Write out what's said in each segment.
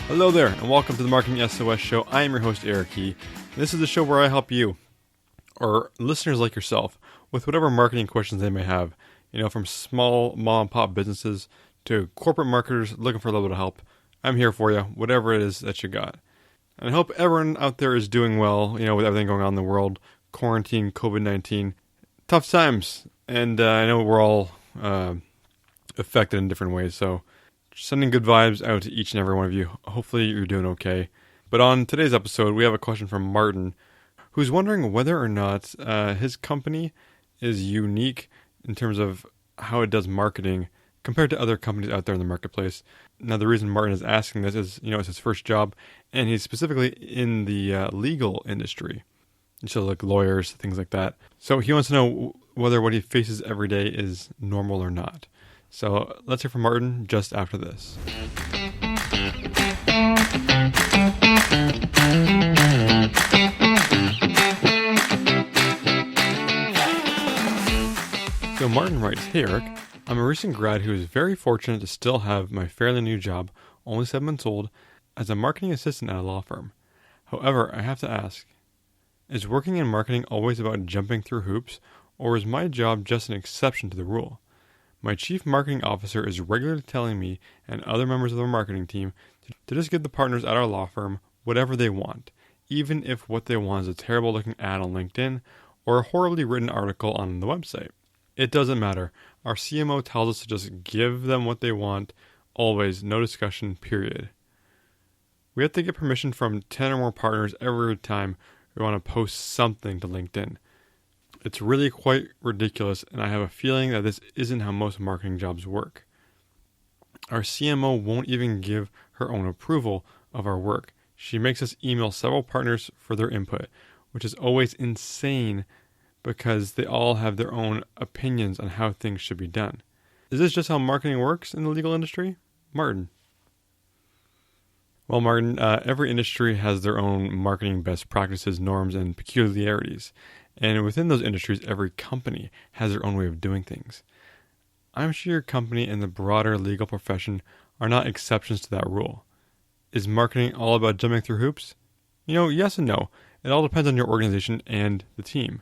Hello there, and welcome to the Marketing SOS Show. I am your host, Eric Key. This is the show where I help you, or listeners like yourself, with whatever marketing questions they may have. From small mom-and-pop businesses to corporate marketers looking for a little bit of help. I'm here for you, whatever it is that you got. And I hope everyone out there is doing well, with everything going on in the world, quarantine, COVID-19, tough times. And I know we're all affected in different ways, so sending good vibes out to each and every one of you. Hopefully you're doing okay. But on today's episode, we have a question from Martin, who's wondering whether or not his company is unique in terms of how it does marketing compared to other companies out there in the marketplace. Now, the reason Martin is asking this is, it's his first job, and he's specifically in the legal industry. So like lawyers, things like that. So he wants to know whether what he faces every day is normal or not. So let's hear from Martin just after this. So Martin writes, "Hey Eric, I'm a recent grad who is very fortunate to still have my fairly new job, only 7 months old, as a marketing assistant at a law firm. However, I have to ask, is working in marketing always about jumping through hoops, or is my job just an exception to the rule? My chief marketing officer is regularly telling me and other members of the marketing team to just give the partners at our law firm whatever they want, even if what they want is a terrible looking ad on LinkedIn or a horribly written article on the website. It doesn't matter. Our CMO tells us to just give them what they want, always, no discussion, period. We have to get permission from 10 or more partners every time we want to post something to LinkedIn. It's really quite ridiculous, and I have a feeling that this isn't how most marketing jobs work. Our CMO won't even give her own approval of our work. She makes us email several partners for their input, which is always insane because they all have their own opinions on how things should be done. Is this just how marketing works in the legal industry? Martin." Well, Martin, every industry has their own marketing best practices, norms, and peculiarities. And within those industries, every company has their own way of doing things. I'm sure your company and the broader legal profession are not exceptions to that rule. Is marketing all about jumping through hoops? Yes and no. It all depends on your organization and the team.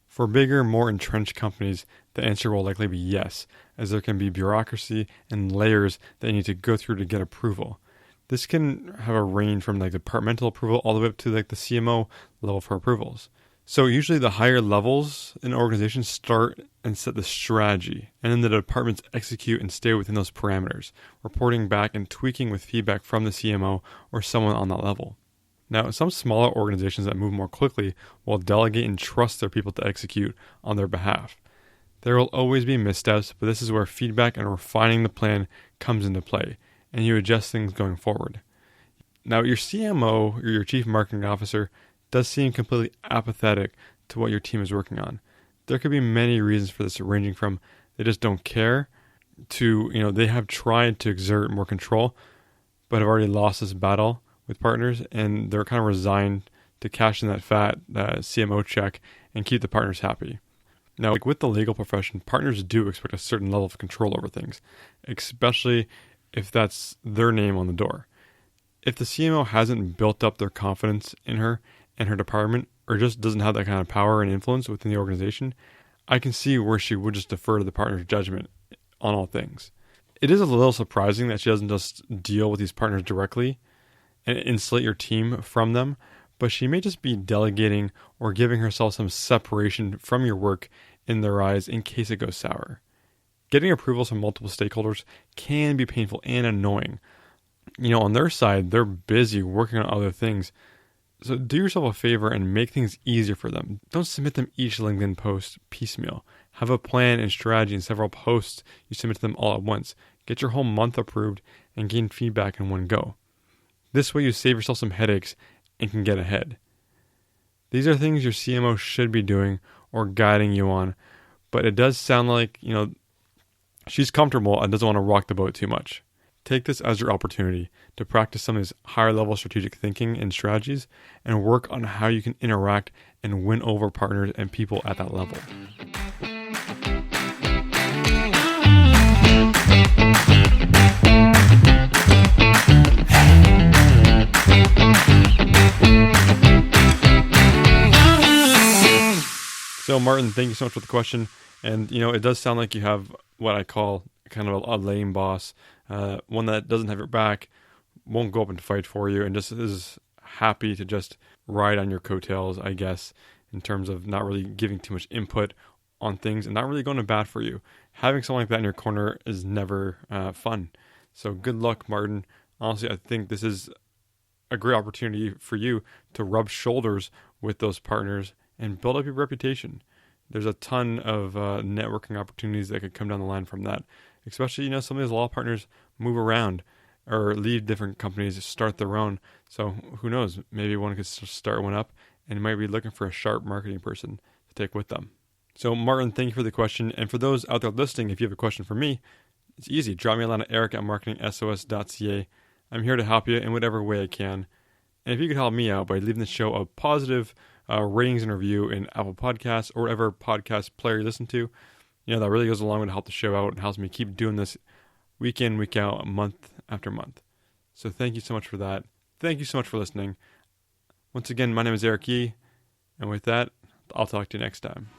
For bigger, more entrenched companies, the answer will likely be yes, as there can be bureaucracy and layers that you need to go through to get approval. This can have a range from departmental approval all the way up to the CMO level for approvals. So usually the higher levels in organizations start and set the strategy, and then the departments execute and stay within those parameters, reporting back and tweaking with feedback from the CMO or someone on that level. Now, some smaller organizations that move more quickly will delegate and trust their people to execute on their behalf. There will always be missteps, but this is where feedback and refining the plan comes into play, and you adjust things going forward. Now, your CMO or your chief marketing officer does seem completely apathetic to what your team is working on. There could be many reasons for this, ranging from they just don't care to, they have tried to exert more control, but have already lost this battle with partners, and they're kind of resigned to cash in that fat CMO check and keep the partners happy. Now, with the legal profession, partners do expect a certain level of control over things, especially if that's their name on the door. If the CMO hasn't built up their confidence in her and her department, or just doesn't have that kind of power and influence within the organization, I can see where she would just defer to the partner's judgment on all things. It is a little surprising that she doesn't just deal with these partners directly and insulate your team from them, but she may just be delegating or giving herself some separation from your work in their eyes in case it goes sour. Getting approvals from multiple stakeholders can be painful and annoying. On their side, they're busy working on other things. So do yourself a favor and make things easier for them. Don't submit them each LinkedIn post piecemeal. Have a plan and strategy in several posts you submit to them all at once. Get your whole month approved and gain feedback in one go. This way you save yourself some headaches and can get ahead. These are things your CMO should be doing or guiding you on, but it does sound like, she's comfortable and doesn't want to rock the boat too much. Take this as your opportunity to practice some of these higher level strategic thinking and strategies and work on how you can interact and win over partners and people at that level. So Martin, thank you so much for the question. And, it does sound like you have what I call kind of a lame boss, one that doesn't have your back, won't go up and fight for you, and just is happy to just ride on your coattails, I guess, in terms of not really giving too much input on things and not really going to bat for you. Having someone like that in your corner is never fun. So good luck, Martin. Honestly, I think this is a great opportunity for you to rub shoulders with those partners and build up your reputation. There's a ton of networking opportunities that could come down the line from that. Especially, some of these law partners move around or leave different companies, start their own. So who knows? Maybe one could start one up and might be looking for a sharp marketing person to take with them. So Martin, thank you for the question. And for those out there listening, if you have a question for me, it's easy. Drop me a line at eric@marketingsos.ca. I'm here to help you in whatever way I can. And if you could help me out by leaving the show a positive ratings and review in Apple Podcasts or whatever podcast player you listen to, that really goes a long way to help the show out and helps me keep doing this week in, week out, month after month. So thank you so much for that. Thank you so much for listening. Once again, my name is Eric Yee, and with that, I'll talk to you next time.